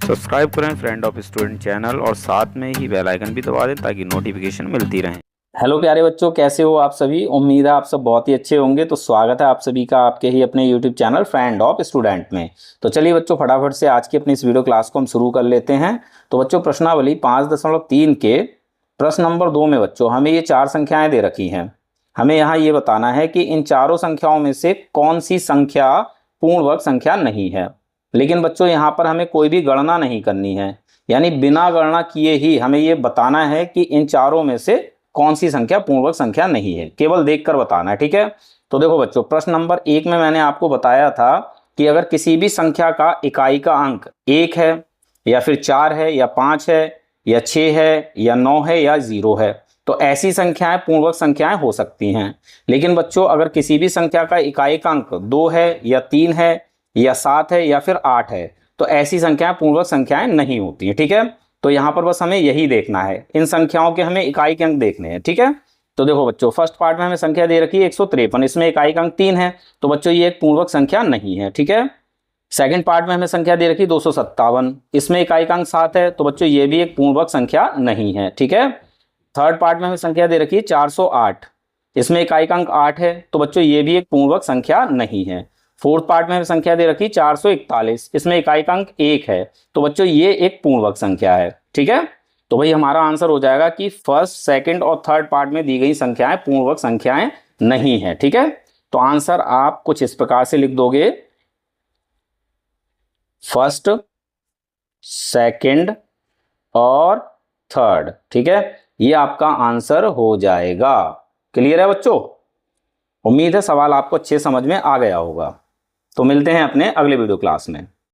Subscribe करें friend of student channel और साथ में ही बेल आइकन भी दबा दें ताकि नोटिफिकेशन मिलती रहे। हेलो प्यारे बच्चों, कैसे हो आप सभी। उम्मीद है आप सब बहुत ही अच्छे होंगे। तो स्वागत है आप सभी का आपके ही अपने YouTube channel friend of student में। तो चलिए बच्चों, फटाफट से आज की अपनी इस वीडियो क्लास को हम शुरू कर लेते हैं। तो बच्चों, प्रश्नावली 5.3 के प्रश्न नंबर 2 में बच्चों हमें ये 4 संख्याएं दे रखी हैं। हमें यहाँ ये बताना है कि इन चारों संख्याओं में से कौन सी संख्या पूर्ण वर्ग संख्या नहीं है। लेकिन बच्चों, यहाँ पर हमें कोई भी गणना नहीं करनी है, यानी बिना गणना किए ही हमें ये बताना है कि इन चारों में से कौन सी संख्या पूर्ण वर्ग संख्या नहीं है। केवल देखकर बताना है, ठीक है। तो देखो बच्चों, प्रश्न नंबर 1 में मैंने आपको बताया था कि अगर किसी भी संख्या का इकाई का अंक 1 है या फिर 4 है या 5 है या 6 है या 9 है या 0 है, तो ऐसी संख्याएं पूर्ण वर्ग संख्याएं हो सकती हैं। लेकिन बच्चों, अगर किसी भी संख्या का इकाई का अंक 2 है या 3 है या 7 है या फिर 8 है, तो ऐसी संख्याएं पूर्ण वर्ग संख्याएं नहीं होती हैं, ठीक है। तो यहाँ पर बस हमें यही देखना है, इन संख्याओं के हमें इकाई के अंक देखने हैं, ठीक है। तो देखो बच्चों, फर्स्ट पार्ट में हमें संख्या दे रखी है 153, इसमें इकाई का अंक 3 है, तो बच्चों ये एक पूर्ण वर्ग संख्या नहीं है, ठीक है। सेकंड पार्ट में हमें संख्या दे रखी है 257, इसमें इकाई का अंक 7 है, तो बच्चों ये भी एक पूर्ण वर्ग संख्या नहीं है, ठीक है। थर्ड पार्ट में हमें संख्या दे रखी है 408, इसमें इकाई का अंक 8 है, तो बच्चों ये भी एक पूर्ण वर्ग संख्या नहीं है। फोर्थ पार्ट में हमें संख्या दे रखी 441, इसमें इकाई का अंक 1 है, तो बच्चों ये एक पूर्ण वर्ग संख्या है, ठीक है। तो भाई हमारा आंसर हो जाएगा कि फर्स्ट, सेकंड और थर्ड पार्ट में दी गई संख्याएं पूर्ण वर्ग संख्याएं नहीं है, ठीक है। तो आंसर आप कुछ इस प्रकार से लिख दोगे, फर्स्ट, सेकंड और थर्ड, ठीक है। ये आपका आंसर हो जाएगा। क्लियर है बच्चों? उम्मीद है सवाल आपको अच्छे समझ में आ गया होगा। तो मिलते हैं अपने अगले वीडियो क्लास में।